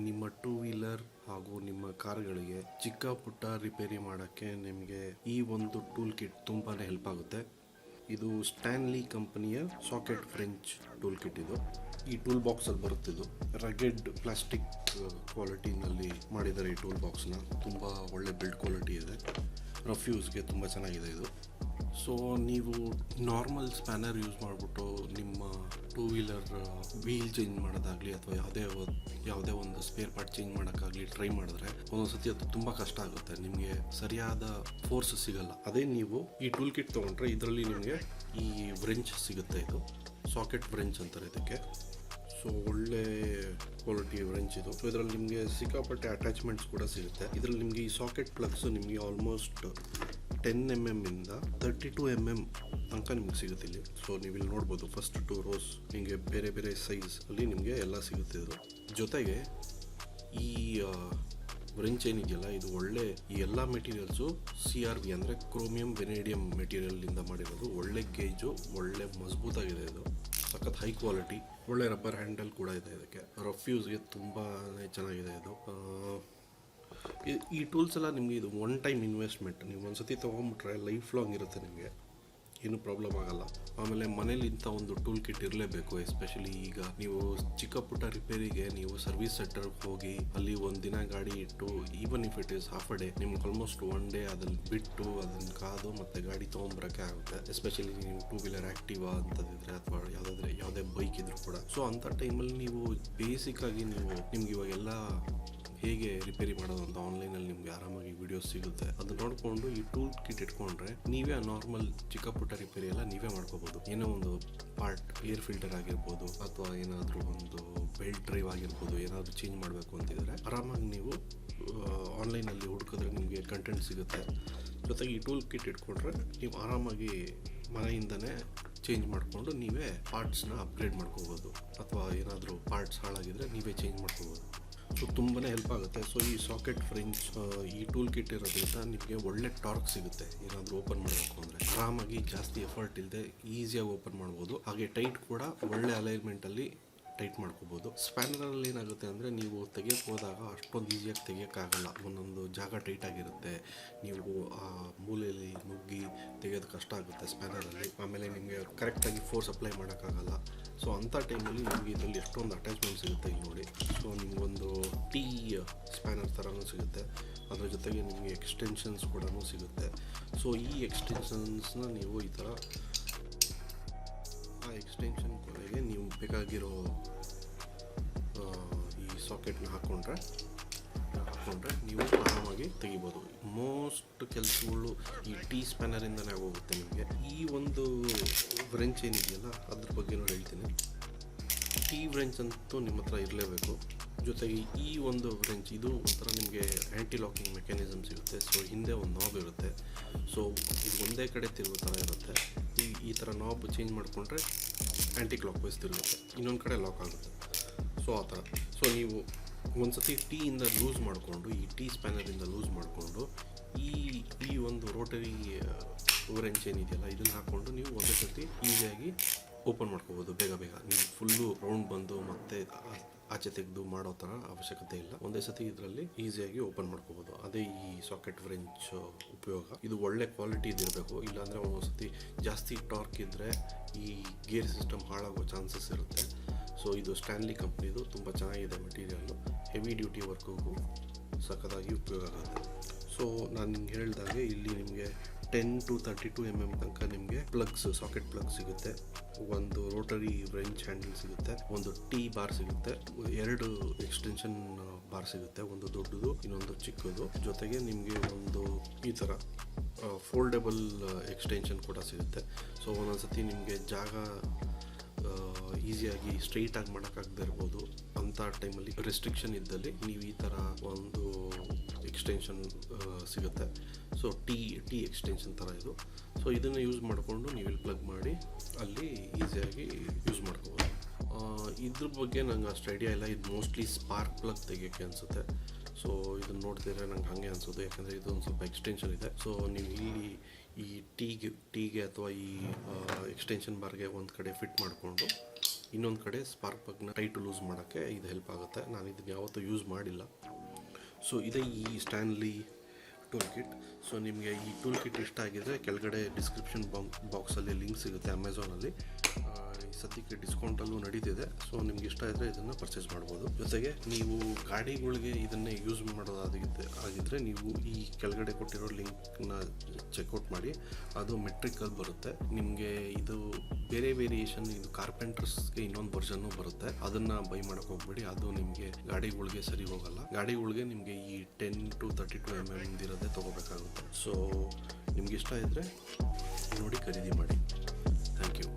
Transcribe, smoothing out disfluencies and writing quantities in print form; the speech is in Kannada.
ನಿಮ್ಮ ಟೂ ವೀಲರ್ ಹಾಗೂ ನಿಮ್ಮ ಕಾರ್ಗಳಿಗೆ ಚಿಕ್ಕ ಪುಟ್ಟ ರಿಪೇರಿ ಮಾಡೋಕ್ಕೆ ನಿಮಗೆ ಈ ಒಂದು ಟೂಲ್ ಕಿಟ್ ತುಂಬಾ ಹೆಲ್ಪ್ ಆಗುತ್ತೆ. ಇದು ಸ್ಟ್ಯಾನ್ಲಿ ಕಂಪನಿಯ ಸಾಕೆಟ್ ಫ್ರೆಂಚ್ ಟೂಲ್ ಕಿಟ್. ಇದು ಈ ಟೂಲ್ ಬಾಕ್ಸಲ್ಲಿ ಬರುತ್ತೆ. ಇದು ರಗೆಡ್ ಪ್ಲಾಸ್ಟಿಕ್ ಕ್ವಾಲಿಟಿನಲ್ಲಿ ಮಾಡಿದ್ದಾರೆ. ಈ ಟೂಲ್ ಬಾಕ್ಸ್ನ ತುಂಬ ಒಳ್ಳೆ ಬಿಲ್ಡ್ ಕ್ವಾಲಿಟಿ ಇದೆ. ರಫ್ ಯೂಸ್ಗೆ ತುಂಬ ಚೆನ್ನಾಗಿದೆ ಇದು. ಸೊ ನೀವು ನಾರ್ಮಲ್ ಸ್ಪ್ಯಾನರ್ ಯೂಸ್ ಮಾಡಿಬಿಟ್ಟು ನಿಮ್ಮ ಟೂ ವೀಲರ್ ವೀಲ್ ಚೇಂಜ್ ಮಾಡೋದಾಗಲಿ ಅಥವಾ ಯಾವುದೇ ಒಂದು ಸ್ಪೇರ್ ಪಾರ್ಟ್ ಚೇಂಜ್ ಮಾಡೋಕ್ಕಾಗಲಿ ಟ್ರೈ ಮಾಡಿದ್ರೆ ಒಂದೊಂದು ಸತಿ ಅದು ತುಂಬ ಕಷ್ಟ ಆಗುತ್ತೆ. ನಿಮಗೆ ಸರಿಯಾದ ಫೋರ್ಸ್ ಸಿಗಲ್ಲ. ಅದೇ ನೀವು ಈ ಟೂಲ್ ಕಿಟ್ ತೊಗೊಂಡ್ರೆ ಇದರಲ್ಲಿ ನಿಮಗೆ ಈ ವ್ರೆಂಚ್ ಸಿಗುತ್ತೆ. ಇದು ಸಾಕೆಟ್ ವ್ರೆಂಚ್ ಅಂತಾರೆ ಇದಕ್ಕೆ. ಸೊ ಒಳ್ಳೆ ಕ್ವಾಲಿಟಿ ವ್ರೆಂಚ್ ಇದು. ಸೊ ಇದರಲ್ಲಿ ನಿಮಗೆ ಸಿಕ್ಕಾಪಟ್ಟೆ ಅಟ್ಯಾಚ್ಮೆಂಟ್ಸ್ ಕೂಡ ಸಿಗುತ್ತೆ. ಇದರಲ್ಲಿ ನಿಮಗೆ ಈ ಸಾಕೆಟ್ ಪ್ಲಗ್ಸು ನಿಮಗೆ ಆಲ್ಮೋಸ್ಟ್ 10 mm ಇಂದ 32 mm ತನಕ ನಿಮ್ಗೆ ಸಿಗುತ್ತೆ ಇಲ್ಲಿ. ಸೊ ನೀವು ಇಲ್ಲಿ ನೋಡ್ಬೋದು, ಫಸ್ಟ್ 2 rows ನಿಮಗೆ ಬೇರೆ ಬೇರೆ ಸೈಜ್ ಅಲ್ಲಿ ನಿಮಗೆ ಎಲ್ಲ ಸಿಗುತ್ತೆ. ಇದು ಜೊತೆಗೆ ಈ ವ್ರೆಂಚ್ ಏನಿದೆಯಲ್ಲ, ಇದು ಒಳ್ಳೆ ಈ ಎಲ್ಲ ಮೆಟೀರಿಯಲ್ಸು CRV ಅಂದರೆ ಕ್ರೋಮಿಯಂ ವೆನೇಡಿಯಂ ಮೆಟೀರಿಯಲಿಂದ ಮಾಡಿರೋದು. ಒಳ್ಳೆ ಗೇಜು, ಒಳ್ಳೆ ಮಜಬೂತಾಗಿದೆ. ಇದು ಸಖತ್ ಹೈ ಕ್ವಾಲಿಟಿ. ಒಳ್ಳೆ ರಬ್ಬರ್ ಹ್ಯಾಂಡಲ್ ಕೂಡ ಇದೆ ಇದಕ್ಕೆ. ರಫ್ ಯೂಸ್ಗೆ ತುಂಬಾ ಚೆನ್ನಾಗಿದೆ ಇದು. ಈ ಟೂಲ್ಸ್ ಎಲ್ಲ ನಿಮಗೆ ಇದು ಒನ್ ಟೈಮ್ ಇನ್ವೆಸ್ಟ್ಮೆಂಟ್. ನೀವು ಒಂದ್ಸತಿ ತೊಗೊಂಡ್ಬಿಟ್ರೆ ಲೈಫ್ ಲಾಂಗ್ ಇರುತ್ತೆ, ನಿಮಗೆ ಏನು ಪ್ರಾಬ್ಲಮ್ ಆಗಲ್ಲ. ಆಮೇಲೆ ಮನೇಲಿ ಇಂಥ ಒಂದು ಟೂಲ್ ಕಿಟ್ ಇರಲೇಬೇಕು. ಎಸ್ಪೆಷಲಿ ಈಗ ನೀವು ಚಿಕ್ಕ ಪುಟ್ಟ ರಿಪೇರಿಗೆ ನೀವು ಸರ್ವಿಸ್ ಸೆಂಟರ್ಗೆ ಹೋಗಿ ಅಲ್ಲಿ ಒಂದಿನ ಗಾಡಿ ಇಟ್ಟು, even if it is half a day, ನಿಮ್ಗೆ ಆಲ್ಮೋಸ್ಟ್ ಒನ್ ಡೇ ಅದನ್ನು ಬಿಟ್ಟು ಅದನ್ನು ಕಾದು ಮತ್ತೆ ಗಾಡಿ ತೊಗೊಂಬರೋಕ್ಕೆ ಆಗುತ್ತೆ. ಎಸ್ಪೆಷಲಿ ನೀವು ಟೂ ವೀಲರ್ ಆ್ಯಕ್ಟಿವಾ ಅಂತದಿದ್ರೆ ಅಥವಾ ಯಾವುದೇ ಬೈಕ್ ಇದ್ರೂ ಕೂಡ. ಸೊ ಅಂಥ ಟೈಮಲ್ಲಿ ನೀವು ಬೇಸಿಕ್ಕಾಗಿ ನಿಮ್ಗೆ ಇವಾಗೆಲ್ಲ ಹೇಗೆ ರಿಪೇರಿ ಮಾಡೋದು ಅಂತ ಆನ್ಲೈನಲ್ಲಿ ನಿಮಗೆ ಆರಾಮಾಗಿ ವಿಡಿಯೋಸ್ ಸಿಗುತ್ತೆ. ಅದು ನೋಡಿಕೊಂಡು ಈ ಟೂಲ್ ಕಿಟ್ ಇಟ್ಕೊಂಡ್ರೆ ನೀವೇ ನಾರ್ಮಲ್ ಚಿಕ್ಕ ಪುಟ್ಟ ರಿಪೇರಿ ಎಲ್ಲ ನೀವೇ ಮಾಡ್ಕೋಬೋದು. ಏನೋ ಒಂದು ಪಾರ್ಟ್, ಏರ್ ಫಿಲ್ಟರ್ ಆಗಿರ್ಬೋದು ಅಥವಾ ಏನಾದರೂ ಒಂದು ಬೆಲ್ಟ್ ಡ್ರೈವ್ ಆಗಿರ್ಬೋದು, ಏನಾದರೂ ಚೇಂಜ್ ಮಾಡಬೇಕು ಅಂತಿದ್ರೆ ಆರಾಮಾಗಿ ನೀವು ಆನ್ಲೈನಲ್ಲಿ ಹುಡುಕಿದ್ರೆ ನಿಮಗೆ ಕಂಟೆಂಟ್ ಸಿಗುತ್ತೆ. ಜೊತೆಗೆ ಈ ಟೂಲ್ ಕಿಟ್ ಇಟ್ಕೊಂಡ್ರೆ ನೀವು ಆರಾಮಾಗಿ ಮನೆಯಿಂದನೇ ಚೇಂಜ್ ಮಾಡಿಕೊಂಡು ನೀವೇ ಪಾರ್ಟ್ಸ್ನ ಅಪ್ಗ್ರೇಡ್ ಮಾಡ್ಕೋಬೋದು. ಅಥವಾ ಏನಾದರೂ ಪಾರ್ಟ್ಸ್ ಹಾಳಾಗಿದ್ರೆ ನೀವೇ ಚೇಂಜ್ ಮಾಡ್ಕೋಬೋದು. ಸೊ ತುಂಬಾ ಹೆಲ್ಪ್ ಆಗುತ್ತೆ. ಸೊ ಈ ಸಾಕೆಟ್ ಫ್ರೆಂಚ್ ಈ ಟೂಲ್ ಕಿಟ್ ಇರೋದ್ರಿಂದ ನಿಮಗೆ ಒಳ್ಳೆ ಟಾರ್ಕ್ ಸಿಗುತ್ತೆ. ಏನಾದರೂ ಓಪನ್ ಮಾಡಬೇಕು ಅಂದರೆ ಆರಾಮಾಗಿ ಜಾಸ್ತಿ ಎಫರ್ಟ್ ಇಲ್ಲದೆ ಈಸಿಯಾಗಿ ಓಪನ್ ಮಾಡ್ಬೋದು. ಹಾಗೆ ಟೈಟ್ ಕೂಡ ಒಳ್ಳೆ ಅಲೈನ್ಮೆಂಟಲ್ಲಿ ಟೈಟ್ ಮಾಡ್ಕೋಬೋದು. ಸ್ಪ್ಯಾನರಲ್ಲಿ ಏನಾಗುತ್ತೆ ಅಂದರೆ ನೀವು ತೆಗಿಯೋಕ್ಕೆ ಹೋದಾಗ ಅಷ್ಟೊಂದು ಈಸಿಯಾಗಿ ತೆಗಿಯೋಕ್ಕಾಗಲ್ಲ. ಒಂದೊಂದು ಜಾಗ ಟೈಟ್ ಆಗಿರುತ್ತೆ. ನೀವು ಆ ಮೂಲೆಯಲ್ಲಿ ನುಗ್ಗಿ ತೆಗೆಯೋದು ಕಷ್ಟ ಆಗುತ್ತೆ ಸ್ಪ್ಯಾನರಲ್ಲಿ. ಆಮೇಲೆ ನಿಮಗೆ ಕರೆಕ್ಟಾಗಿ ಫೋರ್ಸ್ ಅಪ್ಲೈ ಮಾಡೋಕ್ಕಾಗಲ್ಲ. ಸೊ ಅಂಥ ಟೈಮಲ್ಲಿ ನಿಮಗೆ ಇದರಲ್ಲಿ ಎಷ್ಟೊಂದು ಅಟ್ಯಾಚ್ಮೆಂಟ್ ಸಿಗುತ್ತೆ ಇಲ್ಲಿ ನೋಡಿ. ಸೊ ನಿಮಗೊಂದು ಟೀ ಸ್ಪ್ಯಾನರ್ ಥರನೂ ಸಿಗುತ್ತೆ. ಅದರ ಜೊತೆಗೆ ನಿಮಗೆ ಎಕ್ಸ್ಟೆನ್ಷನ್ಸ್ ಕೂಡ ಸಿಗುತ್ತೆ. ಸೊ ಈ ಎಕ್ಸ್ಟೆನ್ಷನ್ಸ್ನ ನೀವು ಈ ಥರ ಆ ಎಕ್ಸ್ಟೆನ್ಷನ್ ಕೊನೆಗೆ ನೀವು ಬೇಕಾಗಿರೋ ಈ ಸಾಕೆಟ್ನ ಹಾಕ್ಕೊಂಡ್ರೆ ನೀವು ಆರಾಮಾಗಿ ತೆಗಿಬೋದು. ಮೋಸ್ಟ್ ಕೆಲಸಗಳು ಈ ಟೀ ಸ್ಪ್ಯಾನರಿಂದನೇ ಆಗೋಗುತ್ತೆ ನಿಮಗೆ. ಈ ಒಂದು ವ್ರೆಂಚ್ ಏನಿದೆಯಲ್ಲ ಅದ್ರ ಬಗ್ಗೆ ಹೇಳ್ತೀನಿ. ಟೀ ವ್ರೆಂಚ್ ಅಂತೂ ನಿಮ್ಮ ಹತ್ರ ಇರಲೇಬೇಕು. ಜೊತೆಗೆ ಈ ಒಂದು ವ್ರೆಂಚ್ ಇದು ಒಂಥರ ನಿಮಗೆ ಆ್ಯಂಟಿ ಲಾಕಿಂಗ್ ಮೆಕ್ಯಾನಿಸಮ್ ಸಿಗುತ್ತೆ. ಸೊ ಹಿಂದೆ ಒಂದು ನಾಬ್ ಇರುತ್ತೆ. ಸೊ ಇದು ಒಂದೇ ಕಡೆ ತಿರುಗೋ ಥರ ಇರುತ್ತೆ. ಈ ಥರ ನಾಬ್ ಚೇಂಜ್ ಮಾಡಿಕೊಂಡ್ರೆ ಆ್ಯಂಟಿ ಕ್ಲಾಕ್ ವೈಸ್ ತಿರುಗುತ್ತೆ, ಇನ್ನೊಂದು ಕಡೆ ಲಾಕ್ ಆಗುತ್ತೆ. ಸೊ ಆ ಥರ. ಸೊ ನೀವು ಒಂದು ಸತಿ ಟೀಯಿಂದ ಲೂಸ್ ಮಾಡಿಕೊಂಡು, ಈ ಟೀ ಸ್ಪ್ಯಾನರಿಂದ ಲೂಸ್ ಮಾಡಿಕೊಂಡು ಈ ಒಂದು ರೋಟರಿ ವ್ರೆಂಚ್ ಏನಿದೆಯಲ್ಲ ಇದನ್ನು ಹಾಕ್ಕೊಂಡು ನೀವು ಒಂದೇ ಸತಿ ಈಸಿಯಾಗಿ ಓಪನ್ ಮಾಡ್ಕೋಬೋದು. ಬೇಗ ನೀವು ಫುಲ್ಲು ರೌಂಡ್ ಬಂದು ಮತ್ತೆ ಆಚೆ ತೆಗೆದು ಮಾಡೋ ಥರ ಅವಶ್ಯಕತೆ ಇಲ್ಲ. ಒಂದೇ ಸತಿ ಇದರಲ್ಲಿ ಈಸಿಯಾಗಿ ಓಪನ್ ಮಾಡ್ಕೋಬೋದು. ಅದೇ ಈ ಸಾಕೆಟ್ ವ್ರೆಂಚ್ ಉಪಯೋಗ. ಇದು ಒಳ್ಳೆ ಕ್ವಾಲಿಟಿ ಇದಿರಬೇಕು, ಇಲ್ಲಾಂದರೆ ಒಂದೊಂದು ಸತಿ ಜಾಸ್ತಿ ಟಾರ್ಕ್ ಇದ್ದರೆ ಈ ಗೇರ್ ಸಿಸ್ಟಮ್ ಹಾಳಾಗೋ ಚಾನ್ಸಸ್ ಇರುತ್ತೆ. ಸೊ ಇದು ಸ್ಟ್ಯಾನ್ಲಿ ಕಂಪ್ನಿದು ತುಂಬ ಚೆನ್ನಾಗಿದೆ ಮೆಟೀರಿಯಲ್ಲು. ಹೆವಿ ಡ್ಯೂಟಿ ವರ್ಕಿಗೂ ಸಖತ್ತಾಗಿ ಉಪಯೋಗ ಆಗುತ್ತೆ. ಸೊ ನಾನು ನಿಮ್ಗೆ ಹೇಳಿದಾಗೆ ಇಲ್ಲಿ ನಿಮಗೆ 10 to 32 mm ತನಕ ನಿಮಗೆ ಪ್ಲಗ್ಸ್, ಸಾಕೆಟ್ ಪ್ಲಗ್ ಸಿಗುತ್ತೆ. ಒಂದು ರೋಟರಿ ವ್ರೆಂಚ್ ಹ್ಯಾಂಡಲ್ ಸಿಗುತ್ತೆ, ಒಂದು ಟೀ ಬಾರ್ ಸಿಗುತ್ತೆ, 2 ಎಕ್ಸ್ಟೆನ್ಷನ್ ಬಾರ್ ಸಿಗುತ್ತೆ, ಒಂದು ದೊಡ್ಡದು ಇನ್ನೊಂದು ಚಿಕ್ಕದು. ಜೊತೆಗೆ ನಿಮಗೆ ಒಂದು ಈ ಥರ ಫೋಲ್ಡೆಬಲ್ ಎಕ್ಸ್ಟೆನ್ಷನ್ ಕೂಡ ಸಿಗುತ್ತೆ. ಸೊ ಒಂದೊಂದು ಸತಿ ನಿಮಗೆ ಜಾಗ ಈಸಿಯಾಗಿ ಸ್ಟ್ರೈಟಾಗಿ ಮಾಡೋಕ್ಕಾಗದೇ ಇರ್ಬೋದು. ಅಂಥ ಟೈಮಲ್ಲಿ ರೆಸ್ಟ್ರಿಕ್ಷನ್ ಇದ್ದಲ್ಲಿ ನೀವು ಈ ಥರ ಒಂದು ಎಕ್ಸ್ಟೆನ್ಷನ್ ಸಿಗುತ್ತೆ. ಸೊ ಟೀ ಎಕ್ಸ್ಟೆನ್ಷನ್ ಥರ ಇದು. ಸೊ ಇದನ್ನು ಯೂಸ್ ಮಾಡಿಕೊಂಡು ನೀವು ಇಲ್ಲಿ ಪ್ಲಗ್ ಮಾಡಿ ಅಲ್ಲಿ ಈಸಿಯಾಗಿ ಯೂಸ್ ಮಾಡ್ಕೋಬೋದು. ಇದ್ರ ಬಗ್ಗೆ ನಂಗೆ ಅಷ್ಟು ಐಡಿಯಾ ಇಲ್ಲ. ಇದು ಮೋಸ್ಟ್ಲಿ ಸ್ಪಾರ್ಕ್ ಪ್ಲಗ್ ತೆಗಿಯೋಕ್ಕೆ ಅನಿಸುತ್ತೆ. ಸೊ ಇದನ್ನು ನೋಡ್ತಿದ್ರೆ ನಂಗೆ ಹಾಗೆ ಅನಿಸೋದು, ಯಾಕಂದರೆ ಇದೊಂದು ಸ್ವಲ್ಪ ಎಕ್ಸ್ಟೆನ್ಷನ್ ಇದೆ. ಸೊ ನೀವು ಇಲ್ಲಿ ಈ ಟೀಗೆ ಅಥವಾ ಈ ಎಕ್ಸ್ಟೆನ್ಷನ್ ಬಾರ್ಗೆ ಒಂದು ಕಡೆ ಫಿಟ್ ಮಾಡಿಕೊಂಡು ಇನ್ನೊಂದು ಕಡೆ ಸ್ಪಾರ್ಕ್ ಪ್ಲಗ್ನ ಟೈಟ್ ಲೂಸ್ ಮಾಡೋಕ್ಕೆ ಇದು ಹೆಲ್ಪ್ ಆಗುತ್ತೆ. ನಾನು ಇದನ್ನು ಯಾವತ್ತೂ ಯೂಸ್ ಮಾಡಿಲ್ಲ. ಸೊ ಇದೇ ಈ ಸ್ಟ್ಯಾನ್ಲಿ ಟೂಲ್ ಕಿಟ್. ಸೊ ನಿಮಗೆ ಈ ಟೂಲ್ ಕಿಟ್ ಇಷ್ಟ ಆಗಿದರೆ ಕೆಳಗಡೆ ಡಿಸ್ಕ್ರಿಪ್ಷನ್ ಬಾಕ್ಸಲ್ಲಿ ಲಿಂಕ್ ಸಿಗುತ್ತೆ ಅಮೆಝಾನಲ್ಲಿ. ಸದ್ಯಕ್ಕೆ ಡಿಸ್ಕೌಂಟಲ್ಲೂ ನಡೀತಿದೆ. ಸೊ ನಿಮ್ಗೆ ಇಷ್ಟ ಇದ್ದರೆ ಇದನ್ನು ಪರ್ಚೇಸ್ ಮಾಡ್ಬೋದು. ಜೊತೆಗೆ ನೀವು ಗಾಡಿಗಳಿಗೆ ಇದನ್ನೇ ಯೂಸ್ ಮಾಡೋದಾಗಿದ್ದರೆ ನೀವು ಈ ಕೆಳಗಡೆ ಕೊಟ್ಟಿರೋ ಲಿಂಕ್ನ ಚೆಕ್ಔಟ್ ಮಾಡಿ. ಅದು ಮೆಟ್ರಿಕಲ್ಲಿ ಬರುತ್ತೆ. ನಿಮಗೆ ಇದು ಬೇರೆ ವೇರಿಯೇಷನ್, ಇದು ಕಾರ್ಪೆಂಟರ್ಸ್ಗೆ ಇನ್ನೊಂದು ವರ್ಷನ್ನು ಬರುತ್ತೆ. ಅದನ್ನು ಬೈ ಮಾಡೋಕ್ಕೆ ಹೋಗ್ಬೇಡಿ, ಅದು ನಿಮಗೆ ಗಾಡಿಗಳಿಗೆ ಸರಿ ಹೋಗಲ್ಲ. ಗಾಡಿಗಳಿಗೆ ನಿಮಗೆ ಈ 10 to 32 mm ಇರೋದೇ ತೊಗೋಬೇಕಾಗುತ್ತೆ. ಸೊ ನಿಮ್ಗೆ ಇಷ್ಟ ಇದ್ದರೆ ನೋಡಿ ಖರೀದಿ ಮಾಡಿ. Thank you.